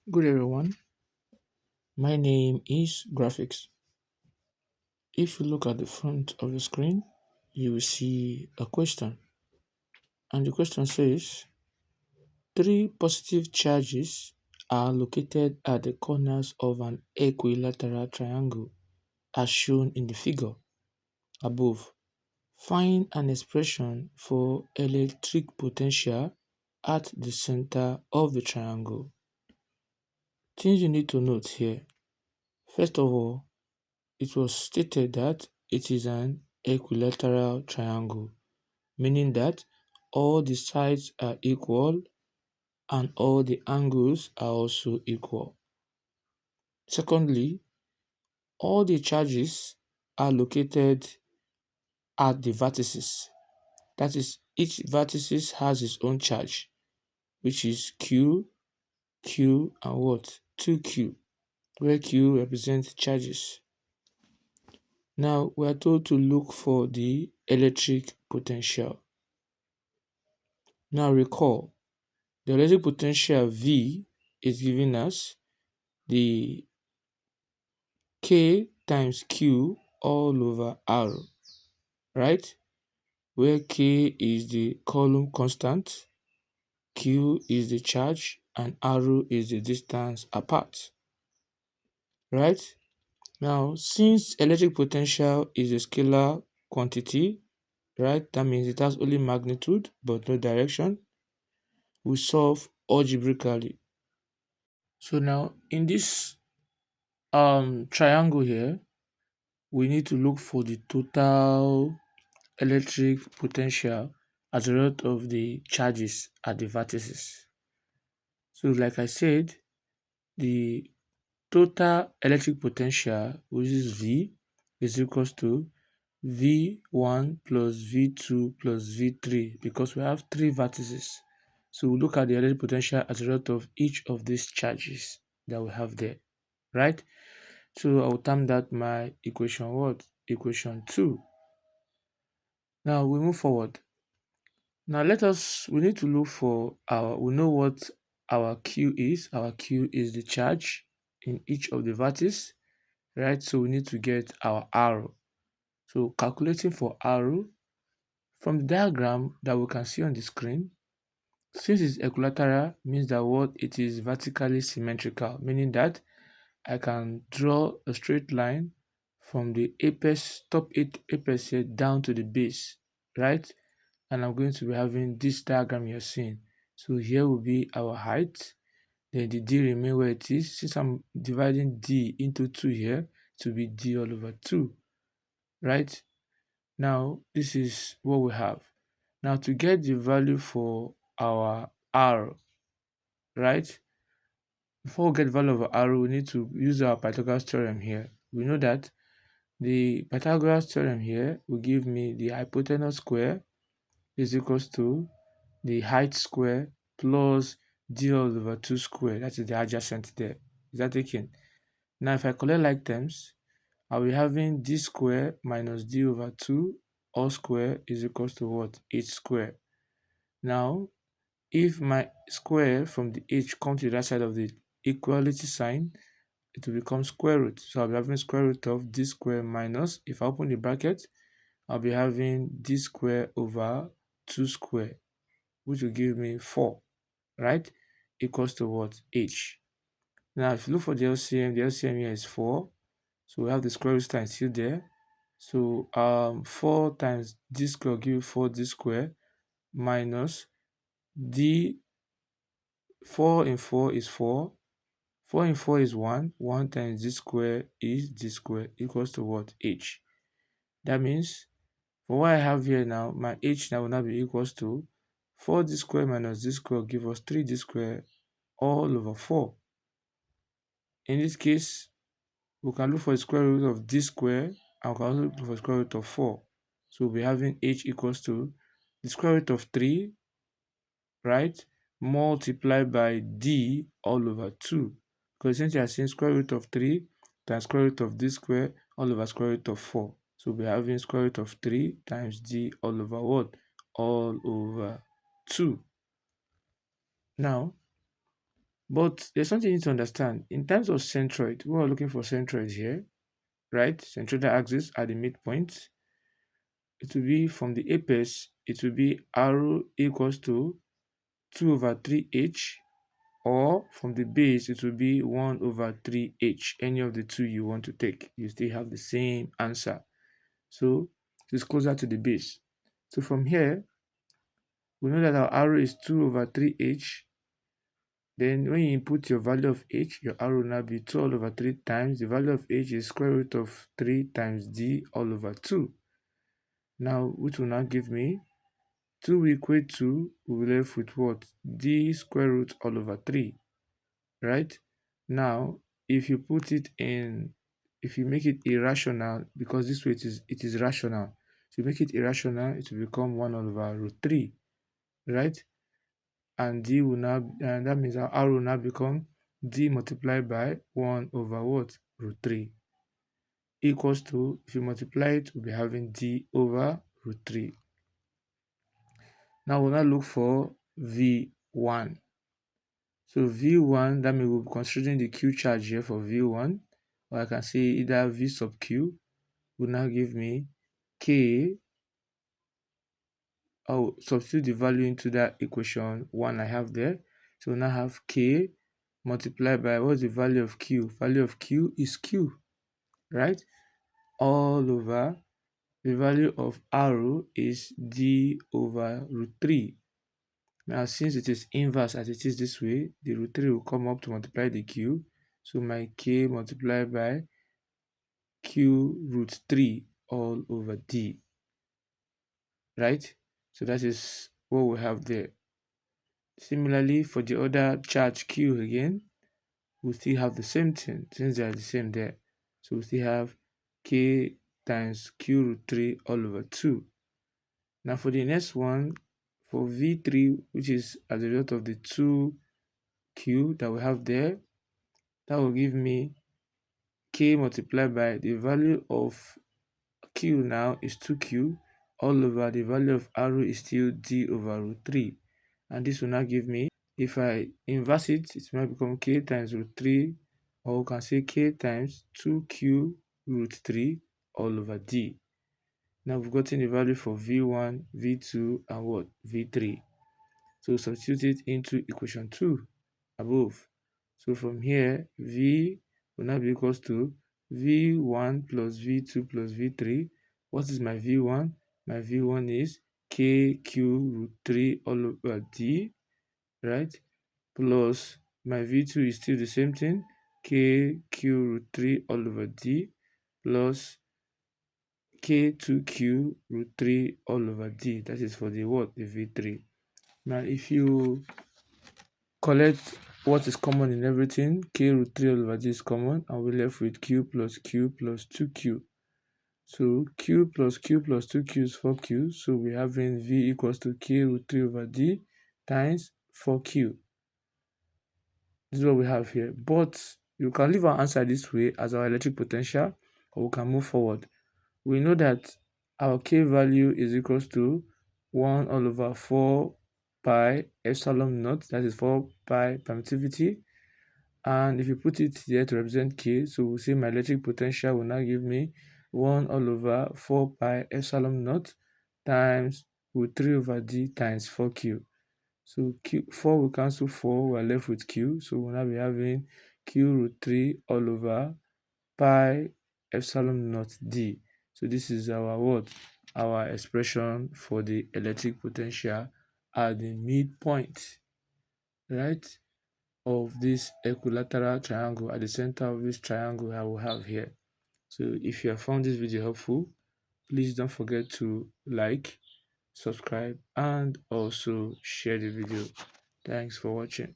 Good everyone, my name is Graphics. If you look at the front of the screen, you will see a question. And the question says, three positive charges are located at the corners of an equilateral triangle as shown in the figure above. Find an expression for electric potential at the center of the triangle. Things you need to note here. First of all, it was stated that it is an equilateral triangle, meaning that all the sides are equal and all the angles are also equal. Secondly, all the charges are located at the vertices. That is, each vertices has its own charge, which is Q, Q, and what? 2Q, where Q represents charges. Now we are told to look for the electric potential. Now recall, the electric potential V is giving us the K times Q all over R, right? Where K is the Coulomb constant, Q is the charge, and R is the distance apart, right? Now, since electric potential is a scalar quantity, right? That means it has only magnitude but no direction. We solve algebraically. So now in this triangle here, we need to look for the total electric potential as a result of the charges at the vertices. So like I said, the total electric potential, which is V, is equals to V1 plus V2 plus V3 because we have three vertices. So we look at the electric potential as a result of each of these charges that we have there, right? So I'll term that my equation what? Equation 2. Now we move forward. Now we need to look for we know what our Q is. Our Q is the charge in each of the vertices, right? So we need to get our R. So calculating for R from the diagram that we can see on the screen, since it's equilateral means that what it is vertically symmetrical, meaning that I can draw a straight line from the apex, apex here down to the base, right? And I'm going to be having this diagram you're seeing. So here will be our height, then the d remain where it is. Since I'm dividing d into 2 here, to be d all over 2, right? Now this is what we have. Now to get the value for our r, right? Before we get the value of r, we need to use our Pythagoras theorem here. We know that the Pythagoras theorem here will give me the hypotenuse square is equals to the height square plus d all over 2 square. That is the adjacent there. Is that taken? Now if I collect like terms, I'll be having d square minus d over 2 all square is equals to what? H square. Now, if my square from the h comes to the other side of the equality sign, it will become square root. So I'll be having square root of d square minus, if I open the bracket, I'll be having d square over 2 square, which will give me 4, right? Equals to what? H. Now, if you look for the LCM here is 4. So we have the square root sign still there. So 4 times d square will give you 4d square minus d. 4 in 4 is 4. 4 in 4 is 1. 1 times d square is d square equals to what? H. That means for what I have here now, my h now will now be equals to 4d square minus d square will give us 3d square all over 4. In this case, we can look for the square root of d square and we can also look for the square root of 4. So we'll be having h equals to the square root of 3, right, multiplied by d all over 2. Because since you are saying square root of 3 times square root of d square all over square root of 4. So we'll be having square root of 3 times d all over what? All over 2. Now, But there's something you need to understand. In terms of centroid, we are looking for centroids here, right? Centroidal axis at the midpoint. It will be from the apex, it will be r equals to 2 over 3h, or from the base, it will be 1 over 3h. Any of the two you want to take, you still have the same answer. So it's closer to the base. So from here, we know that our arrow is 2 over 3h. Then when you input your value of h, your arrow will now be 2 all over 3 times. The value of h is square root of 3 times d all over 2. Now, which will now give me 2 will equate to, we will left with what? D square root all over 3, right? Now, if you put it in, if you make it irrational, because this way it is rational. So you make it irrational, it will become 1 all over root 3, right? And d will now, and that means our r will now become d multiplied by 1 over what? Root 3 equals to, if you multiply it, we'll be having d over root 3. Now we'll now look for V1. So V1, that means we'll be considering the Q charge here for V1, or I can say either V sub Q will now give me K. I'll substitute the value into that equation 1 I have there. So we'll now have K multiplied by, what's the value of Q? Value of Q is Q, right? All over the value of R is D over root 3. Now, since it is inverse as it is this way, the root 3 will come up to multiply the q. So my k multiplied by q root 3 all over d, right? So that is what we have there. Similarly, for the other charge q again, we still have the same thing since they are the same there. So we still have k times q root 3 all over 2. Now for the next one, for V3, which is as a result of the 2q that we have there, that will give me k multiplied by the value of q now is 2q all over the value of r is still d over root 3. And this will now give me, if I inverse it, it will now become k times root 3, or we can say k times 2q root 3 all over d. Now we've gotten the value for v1, v2, and what? v3. So substitute it into equation 2 above. So from here, v will now be equals to v1 plus v2 plus v3. What is my v1? My v1 is kq root 3 all over d, right? Plus my v2 is still the same thing, kq root 3 all over d, plus k2q root 3 all over d. That is for the what? The v3. Now if you collect what is common in everything, k root 3 all over d is common, and we're left with q plus 2q. So q plus 2q is 4q, so we're having v equals to k root 3 over d times 4q. This is what we have here. But you can leave our answer this way as our electric potential, or we can move forward. We know that our k value is equals to 1 all over 4 pi epsilon naught, that is 4 pi permittivity. And if you put it here to represent k, so we'll say my electric potential will now give me 1 all over 4 pi epsilon naught times root 3 over d times 4q. So q, 4 will cancel 4, we're left with q. So we'll now be having q root 3 all over pi epsilon naught d. So this is our what? Our expression for the electric potential at the midpoint, right, of this equilateral triangle, at the center of this triangle I will have here. So if you have found this video helpful, please don't forget to like, subscribe, and also share the video. Thanks for watching.